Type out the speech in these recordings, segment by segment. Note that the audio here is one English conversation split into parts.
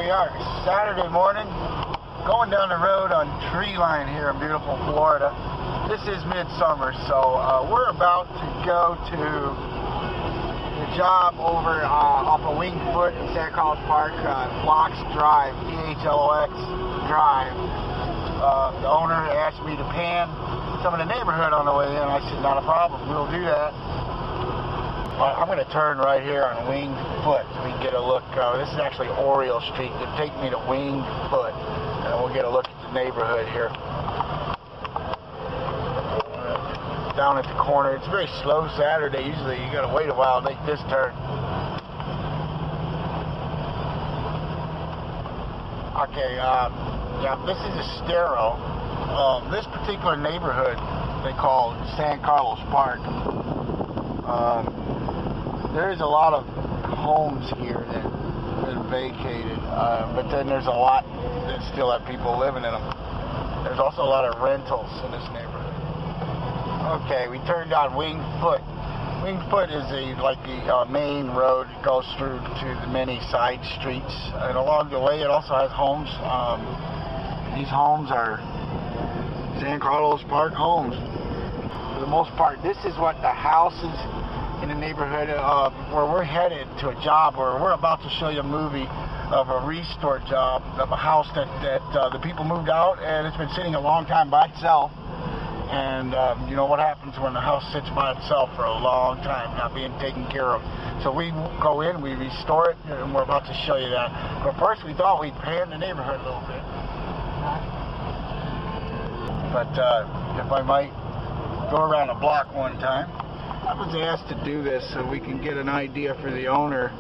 we are, Saturday morning, going down the road on Tree Line here in beautiful Florida. This is midsummer, so we're about to go to the job over off of Wingfoot in Santa Carlos Park, Phlox Drive, Phlox Drive. The owner asked me to pan some of the neighborhood on the way in. I said, not a problem, we'll do that. I'm going to turn right here on Wingfoot so we can get a look. This is actually Oriole Street. It'll take me to Wingfoot, and we'll get a look at the neighborhood here. Down at the corner. It's a very slow Saturday. Usually you got to wait a while to make this turn. Okay, yeah, this is Estero. This particular neighborhood they call San Carlos Park. There's a lot of homes here that have been vacated, but then there's a lot that still have people living in them. There's also a lot of rentals in this neighborhood. Okay, we turned on Wingfoot. Wingfoot is like the main road. It goes through to the many side streets, and along the way it also has homes. These homes are San Carlos Park homes. For the most part, this is what the houses in the neighborhood where we're headed to a job, where we're about to show you a movie of a restore job of a house that the people moved out, and it's been sitting a long time by itself. And you know what happens when the house sits by itself for a long time, not being taken care of. So we go in, we restore it, and we're about to show you that. But first we thought we'd pan the neighborhood a little bit. But if I might go around the block one time. I was asked to do this so we can get an idea for the owner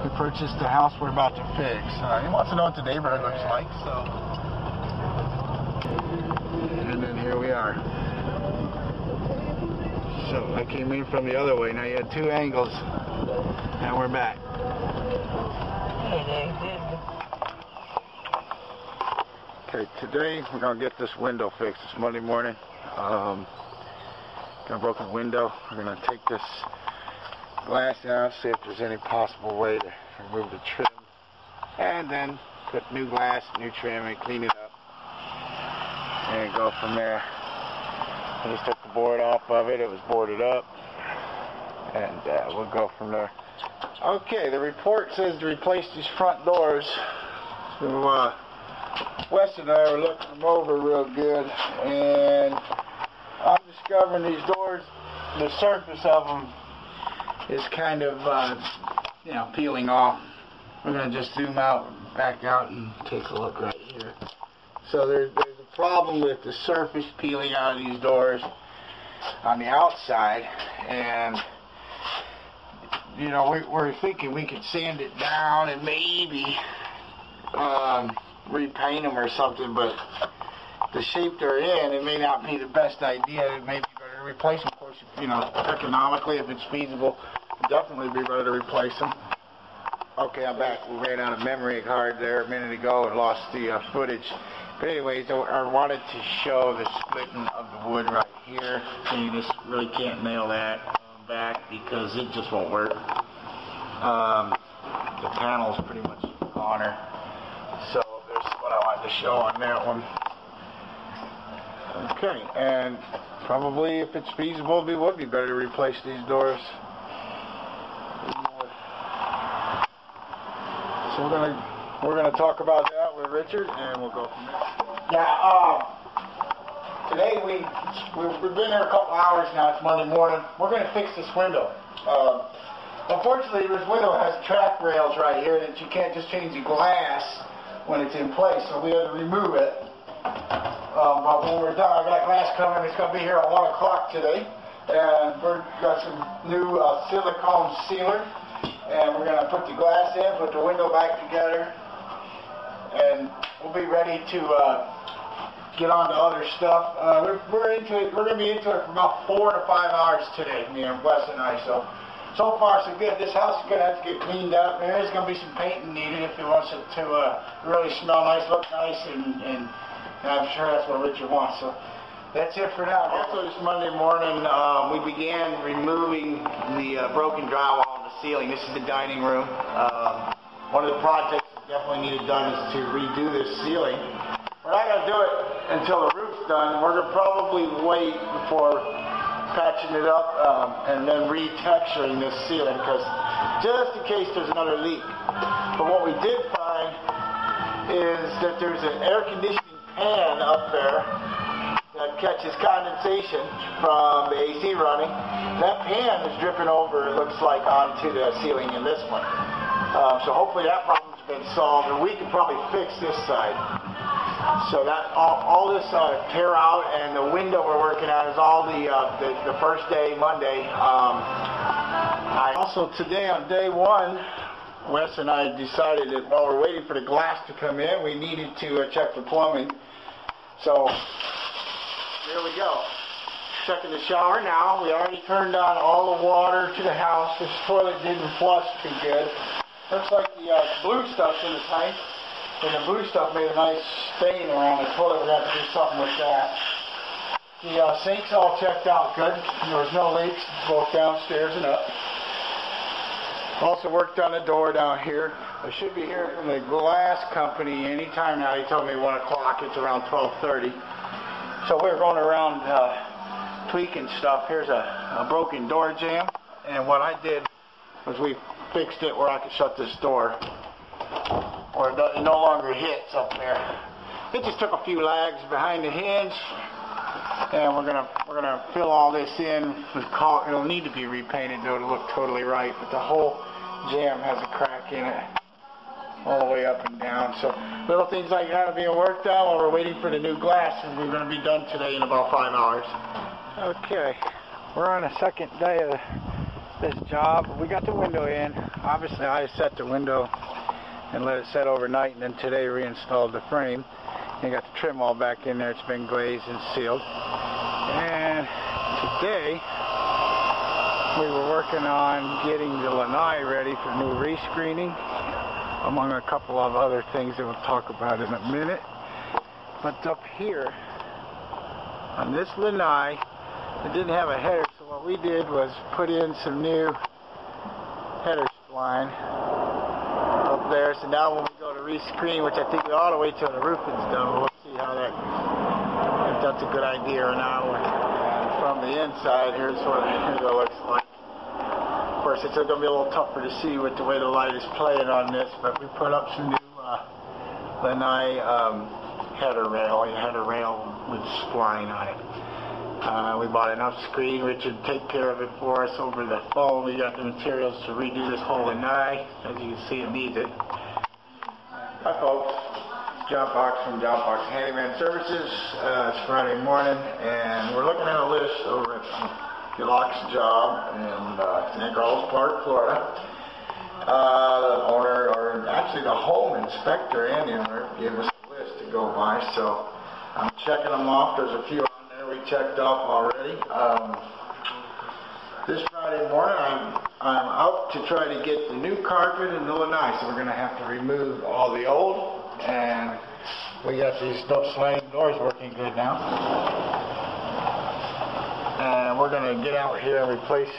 who purchased the house we're about to fix. He wants to know what the neighborhood looks like, so. And then here we are. So I came in from the other way. Now you had two angles, and we're back. Okay, today we're gonna get this window fixed. It's Monday morning. Got a broken window. We're going to take this glass out, see if there's any possible way to remove the trim, and then put new glass, new trim, and clean it up, and go from there. I just took the board off of it. It was boarded up, and we'll go from there. Okay, the report says to replace these front doors. So Wes and I were looking them over real good, and I'm discovering these doors, the surface of them is kind of, you know, peeling off. We're going to just zoom out, back out, and take a look right here. So there's a problem with the surface peeling out of these doors on the outside, and, you know, we're thinking we could sand it down and maybe repaint them or something, but the shape they're in, it may not be the best idea. It may be better to replace them. Of course, you know, economically, if it's feasible, definitely be better to replace them. Okay, I'm back. We ran out of memory card there a minute ago and lost the footage. But anyways, I wanted to show the splitting of the wood right here. So you just really can't nail that back because it just won't work. The panel's pretty much on her. So there's what I wanted to show on that one. Okay, and probably if it's feasible, it would be better to replace these doors. So we're gonna talk about that with Richard, and we'll go from there. Yeah. Today we've been here a couple hours now. It's Monday morning. We're gonna fix this window. Unfortunately, this window has track rails right here that you can't just change the glass when it's in place, so we have to remove it. But when we're done, I got glass coming. It's going to be here at 1 o'clock today. And we've got some new silicone sealer. And we're going to put the glass in, put the window back together. And we'll be ready to get on to other stuff. We're into it. We're going to be into it for about 4 to 5 hours today, me and Wes and I. So far so good. This house is going to have to get cleaned up. There is going to be some painting needed if it wants it to really smell nice, look nice, and I'm sure that's what Richard wants. So that's it for now. Also this Monday morning, we began removing the broken drywall on the ceiling. This is the dining room. One of the projects definitely need it done is to redo this ceiling. We're not going to do it until the roof's done. We're going to probably wait before patching it up and then retexturing this ceiling, because just in case there's another leak. But what we did find is that there's an air conditioning pan up there that catches condensation from the AC running. That pan is dripping over, it looks like, onto the ceiling in this one. So hopefully that problem's been solved, and we can probably fix this side. So that all this tear out, and the window we're working on is all the first day, Monday. I also today on day one, Wes and I decided that while we're waiting for the glass to come in, we needed to check the plumbing. So here we go. Checking the shower now. We already turned on all the water to the house. This toilet didn't flush too good. Looks like the blue stuff's in the tank, and the blue stuff made a nice stain around the toilet. We're going to have to do something with that. The sink's all checked out good. There was no leaks, both downstairs and up. Also worked on the door down here. I should be hearing from the glass company anytime now. He told me 1 o'clock. It's around 12:30. So we're going around tweaking stuff. Here's a broken door jamb, and what I did was we fixed it where I could shut this door, or it no longer hits up there. It just took a few lags behind the hinge, and we're gonna fill all this in with caulk. It'll need to be repainted though to look totally right, but the whole jamb has a crack in it all the way up and down. So little things like that are being worked on while we're waiting for the new glass, and we're going to be done today in about 5 hours. Okay, we're on the second day of this job. We got the window in. Obviously I set the window and let it set overnight, and then today reinstalled the frame and got the trim all back in there. It's been glazed and sealed. And today we were working on getting the lanai ready for new rescreening, among a couple of other things that we'll talk about in a minute. But up here on this lanai, it didn't have a header, so what we did was put in some new header spline up there. So now when we go to rescreen, which I think we ought to wait till the roof is done, we'll see how that, if that's a good idea or not. And from the inside, here's what it looks like. Of course, it's going to be a little tougher to see with the way the light is playing on this, but we put up some new lanai header rail with spline on it. We bought enough screen. Richard take care of it for us over the phone. We got the materials to redo this whole lanai. As you can see, it needs it. Hi folks, Jon Fox from Jon Fox Handyman Services. It's Friday morning, and we're looking at a list over at Locke's job in St. Carlos Park, Florida. The owner, or actually the home inspector and the owner, gave us a list to go by, so I'm checking them off. There's a few on there we checked off already. This Friday morning I'm out to try to get the new carpet and the lanai, so we're going to have to remove all the old, and we got these sliding doors working good now. And we're going to get out here and replace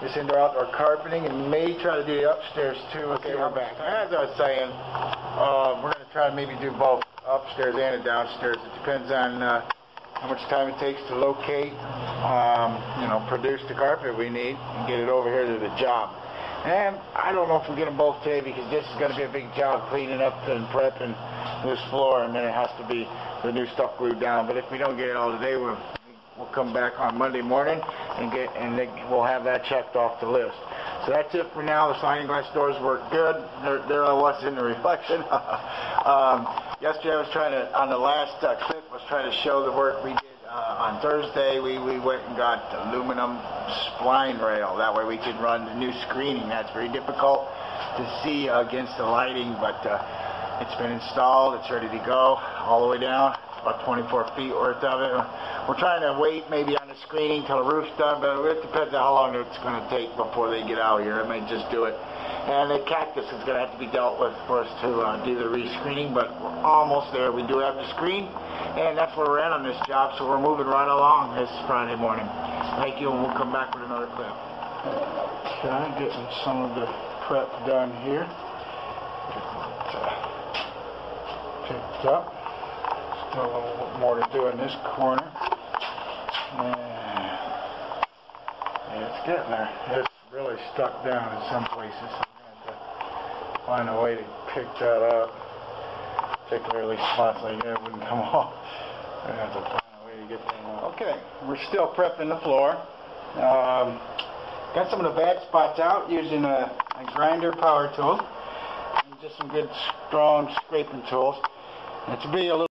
this indoor-outdoor carpeting, and may try to do the upstairs too. Okay, we're back. As I was saying, we're going to try to maybe do both upstairs and the downstairs. It depends on how much time it takes to locate, produce the carpet we need and get it over here to the job. And I don't know if we'll get them both today, because this is going to be a big job cleaning up and prepping this floor, and then it has to be the new stuff glued down. But if we don't get it all today, we'll come back on Monday morning and we'll have that checked off the list. So that's it for now. The sliding glass doors work good. There I was in the reflection. Yesterday I was trying to, on the last clip, was trying to show the work we did on Thursday. We went and got aluminum spline rail. That way we could run the new screening. That's very difficult to see against the lighting, but it's been installed. It's ready to go all the way down. About 24 feet worth of it. We're trying to wait maybe on the screening till the roof's done, but it depends on how long it's going to take before they get out here. I may just do it. And the cactus is going to have to be dealt with for us to do the re-screening, but we're almost there. We do have the screen, and that's where we're at on this job, so we're moving right along this Friday morning. Thank you, and we'll come back with another clip. Okay, getting some of the prep done here. Picked up. Still a little more to do in this corner. Yeah, it's getting there. It's really stuck down in some places. So I'm going to have to find a way to pick that up. Particularly spots like that wouldn't come off. I'm going to have to find a way to get them off. Okay, we're still prepping the floor. Got some of the bad spots out using a grinder power tool. And just some good strong scraping tools. And to be a little